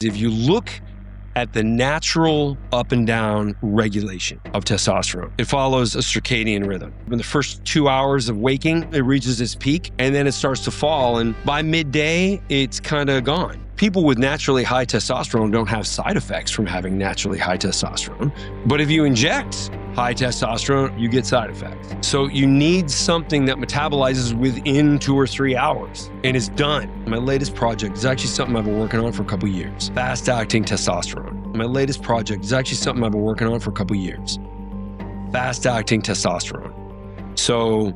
If you look at the natural up and down regulation of testosterone, it follows a circadian rhythm. In the first 2 hours of waking, it reaches its peak and then it starts to fall. And by midday, it's kind of gone. People with naturally high testosterone don't have side effects from having naturally high testosterone. But if you inject high testosterone, you get side effects. So you need something that metabolizes within 2 or 3 hours and is done. My latest project is actually something I've been working on for a couple years. Fast-acting testosterone. My latest project is actually something I've been working on for a couple years. Fast-acting testosterone. So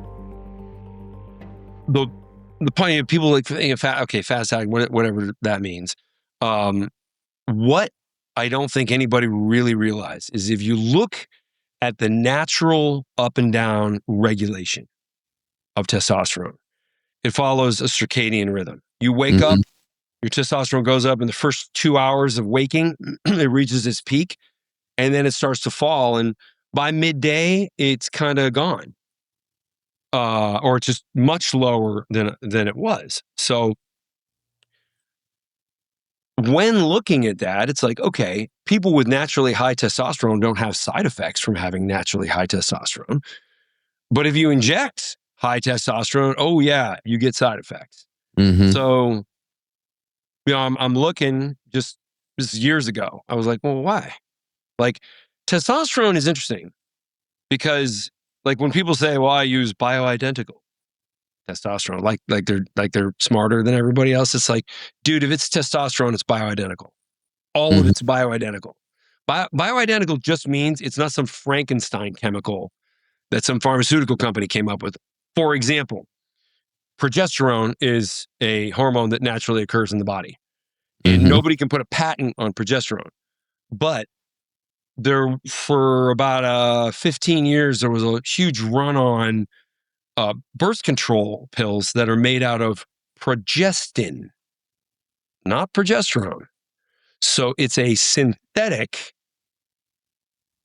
the point of people like, fast-acting, whatever that means. What I don't think anybody really realizes is if you look at the natural up and down regulation of testosterone, it follows a circadian rhythm. You wake up, your testosterone goes up in the first 2 hours of waking, it reaches its peak, and then it starts to fall. And by midday, it's kind of gone. Or it's just much lower than it was. So when looking at that, it's like, okay, people with naturally high testosterone don't have side effects from having naturally high testosterone. But if you inject high testosterone, oh yeah, you get side effects. So, I'm looking just years ago. I was like, well, why? Like, testosterone is interesting because, like, when people say, well, I use bioidentical testosterone, like they're smarter than everybody else. It's like, dude, if it's testosterone, it's bioidentical. All of it's bioidentical. Bioidentical just means it's not some Frankenstein chemical that some pharmaceutical company came up with. For example, progesterone is a hormone that naturally occurs in the body. And nobody can put a patent on progesterone. But there, for about 15 years, there was a huge run on birth control pills that are made out of progestin, not progesterone. So it's a synthetic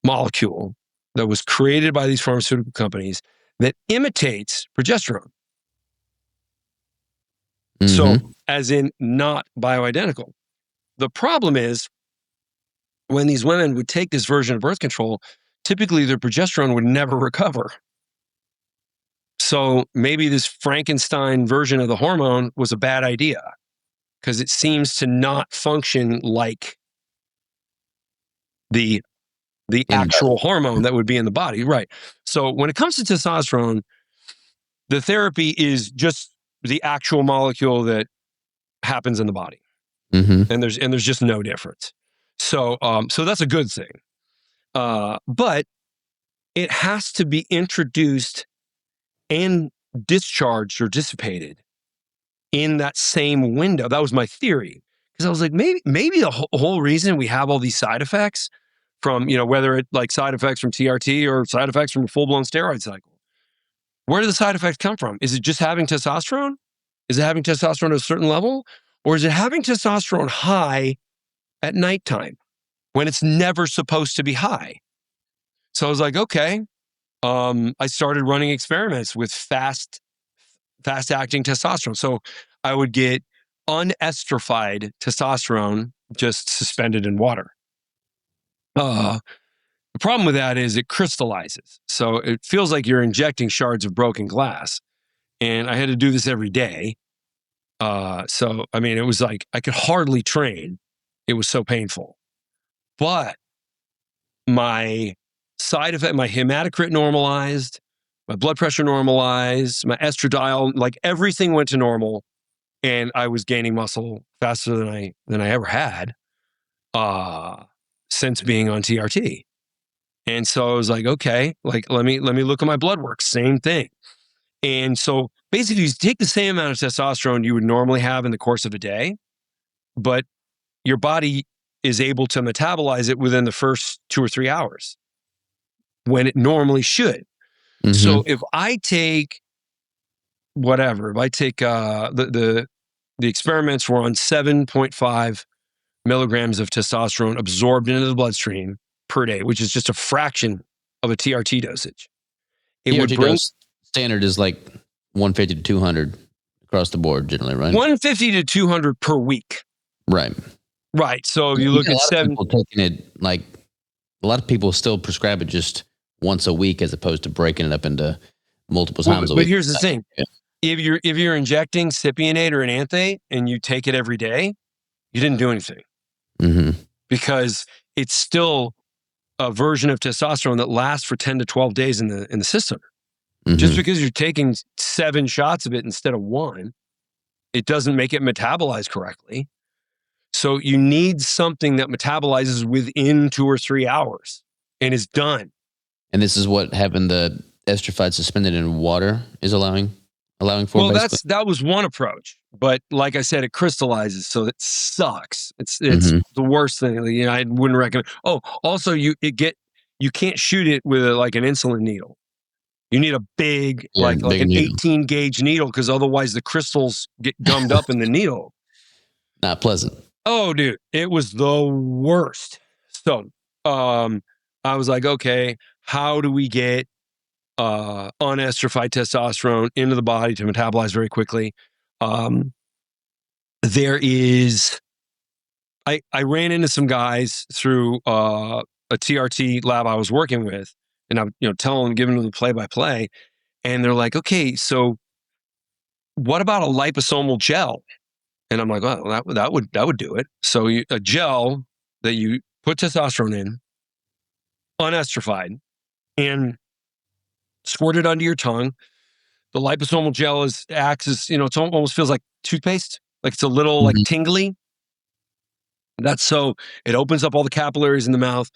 molecule that was created by these pharmaceutical companies that imitates progesterone. So, as in not bioidentical. The problem is when these women would take this version of birth control, typically their progesterone would never recover. So maybe this Frankenstein version of the hormone was a bad idea because it seems to not function like the actual hormone that would be in the body. Right. So when it comes to testosterone, the therapy is just the actual molecule that happens in the body. And there's just no difference. So that's a good thing. But it has to be introduced and discharged or dissipated in that same window. That was my theory. Because I was like, maybe the whole reason we have all these side effects from, whether it's like side effects from TRT or side effects from a full-blown steroid cycle. Where do the side effects come from? Is it just having testosterone? Is it having testosterone at a certain level? Or is it having testosterone high at nighttime when it's never supposed to be high? So I was like, okay. I started running experiments with fast-acting testosterone. So I would get unesterified testosterone just suspended in water. The problem with that is it crystallizes. So it feels like you're injecting shards of broken glass. And I had to do this every day. So, I mean, it was like I could hardly train. It was so painful. But my side effect, my hematocrit normalized, my blood pressure normalized, my estradiol, like everything went to normal. And I was gaining muscle faster than I ever had since being on TRT. And so I was like, okay, like let me look at my blood work. Same thing. And so basically you take the same amount of testosterone you would normally have in the course of a day, but your body is able to metabolize it within the first 2 or 3 hours when it normally should. So if I take the experiments were on 7.5 milligrams of testosterone absorbed into the bloodstream per day, which is just a fraction of a TRT dosage. Dose standard is like 150 to 200 across the board generally, right? 150 to 200 per week. Right. Right. So You you look got at a lot of 7. people taking it like a lot of people still prescribe it just once a week as opposed to breaking it up into multiple Well, times a but week. here's the thing: Yeah. if you're injecting cypionate or anthate and you take it every day, you didn't do anything Mm-hmm. because it's still a version of testosterone that lasts for 10 to 12 days in the system. Just Mm-hmm. because you're taking 7 shots of it instead of 1, it doesn't make it metabolize correctly. So you need something that metabolizes within 2 or 3 hours and is done. And this is what having the esterified suspended in water is allowing for, Well, basically. that was one approach, but like I said, it crystallizes, so it sucks. It's Mm-hmm. the worst thing. You know, I wouldn't recommend. Oh, also, you can't shoot it with like an insulin needle. You need a big Yeah, like bigger an needle. 18 gauge needle because otherwise the crystals get gummed up in the needle. Not pleasant. Oh, dude, it was the worst. So, I was like, okay, how do we get unesterified testosterone into the body to metabolize very quickly? There is, I ran into some guys through a TRT lab I was working with, and I'm telling them, giving them the play by play, and they're like, okay, so what about a liposomal gel? And I'm like, well, that would do it. So a gel that you put testosterone in, unesterified, and squirt it under your tongue. The liposomal gel acts as it almost feels like toothpaste, like it's a little like Mm-hmm. tingly. That's so it opens up all the capillaries in the mouth.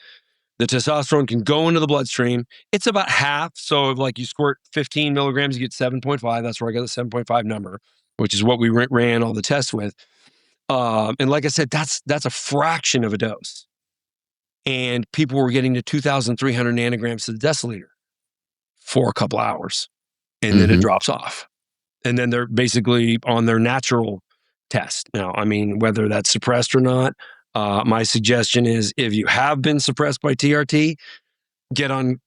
The testosterone can go into the bloodstream. It's about half. So if like you squirt 15 milligrams, you get 7.5. That's where I got the 7.5 number, which is what we ran all the tests with. And like I said, that's a fraction of a dose. And people were getting to 2,300 nanograms to the deciliter for a couple hours. And then it Mm-hmm. drops off. And then they're basically on their natural test. Now, I mean, whether that's suppressed or not, my suggestion is if you have been suppressed by TRT, get on,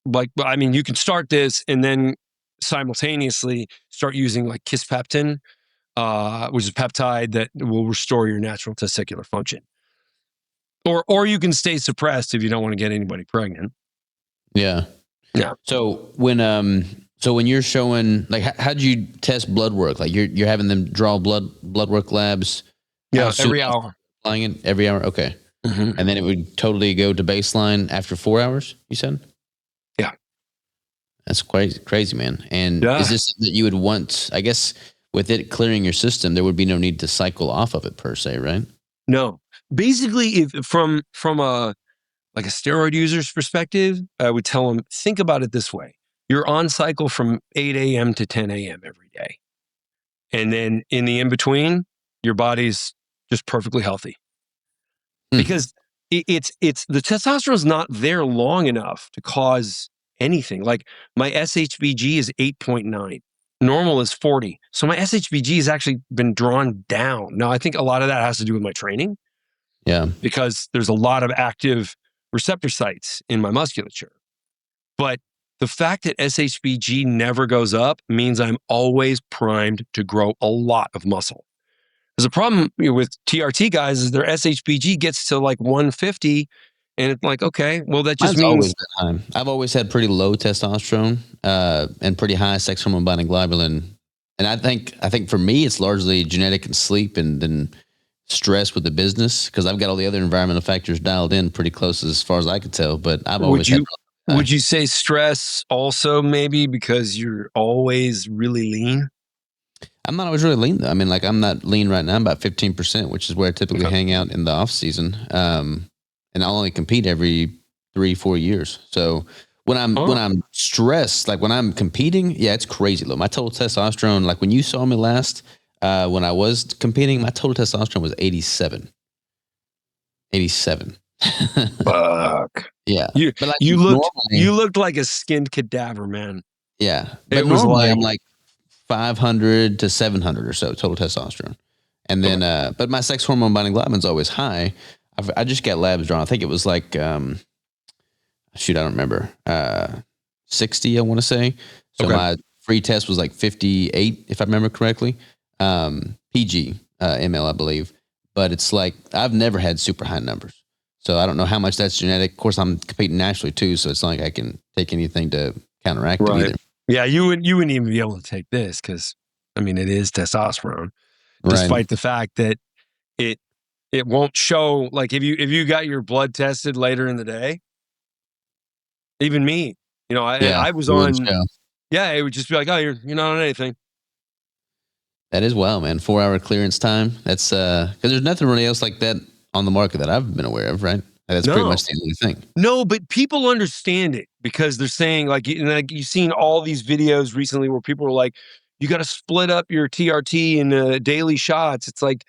you can start this and then simultaneously start using like kisspeptin, which is a peptide that will restore your natural testicular function. Or you can stay suppressed if you don't want to get anybody pregnant. Yeah. Yeah. So when you're showing like how do you test blood work? Like you're having them draw blood work labs. Yeah, every hour. Applying it every hour. Okay. Mm-hmm. And then it would totally go to baseline after 4 hours, you said? Yeah. That's quite crazy, man. And Yeah. is this something that you would want, I guess, with it clearing your system, there would be no need to cycle off of it per se, right? No. Basically, if from a like a steroid user's perspective, I would tell them, think about it this way. You're on cycle from 8 a.m. to 10 a.m. every day. And then in the in-between, your body's just perfectly healthy. Because it's the testosterone is not there long enough to cause anything. Like my SHBG is 8.9. Normal is 40. So my SHBG has actually been drawn down. Now, I think a lot of that has to do with my training. Yeah. Because there's a lot of active receptor sites in my musculature. But the fact that SHBG never goes up means I'm always primed to grow a lot of muscle. There's a problem with TRT guys is their SHBG gets to like 150 and it's like, okay, well, that just Mine's always means been high. I've always had pretty low testosterone and pretty high sex hormone binding globulin. And I think for me, it's largely genetic and sleep and then stress with the business because I've got all the other environmental factors dialed in pretty close as far as I could tell. But I've always would you say stress also maybe because you're always really lean? I'm not always really lean though. I mean, like I'm not lean right now. I'm about 15%, which is where I typically hang out in the off season. And I'll only compete every 3-4 years. So when I'm stressed, like when I'm competing, yeah, it's crazy low. My total testosterone, like when you saw me last, when I was competing, my total testosterone was 87. 87. Fuck. Yeah. You But like you normally, looked like a skinned cadaver, man. yeah. But It was normally like I'm like 500 to 700 or so total testosterone. And then, but my sex hormone binding globulin's always high. I just got labs drawn. I think it was like, shoot, I don't remember. 60, I want to say. So my free test was like 58, if I remember correctly. PG, ML, I believe. but it's like I've never had super high numbers. So I don't know how much that's genetic. Of course, I'm competing nationally too, so it's not like I can take anything to counteract it either. Yeah, you wouldn't even be able to take this because, I mean, it is testosterone, despite the fact that it won't show. Like if you got your blood tested later in the day, even me, I was on. Yeah, it would just be like, oh, you're not on anything. That is wild, man. 4-hour clearance time. That's because there's nothing really else like that on the market that I've been aware of, right? That's pretty much the only thing. No, but people understand it because they're saying like you've seen all these videos recently where people are like, you got to split up your TRT in daily shots. It's like,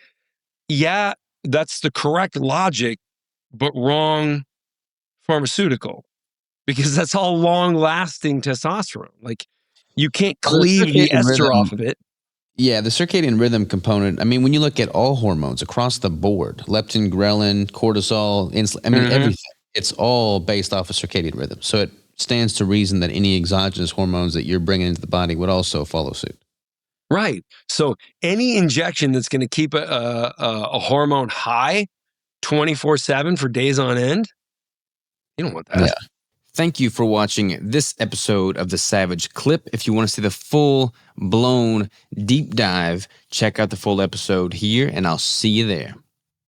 yeah, that's the correct logic, but wrong pharmaceutical because that's all long-lasting testosterone. Like you can't cleave the ester off of it. Yeah, the circadian rhythm component. I mean, when you look at all hormones across the board, leptin, ghrelin, cortisol, insulin, I mean, everything, it's all based off of circadian rhythm. So it stands to reason that any exogenous hormones that you're bringing into the body would also follow suit. Right. So any injection that's going to keep a hormone high 24/7 for days on end, you don't want that. Yeah. Thank you for watching this episode of The Savage Clip. If you want to see the full-blown deep dive, check out the full episode here, and I'll see you there.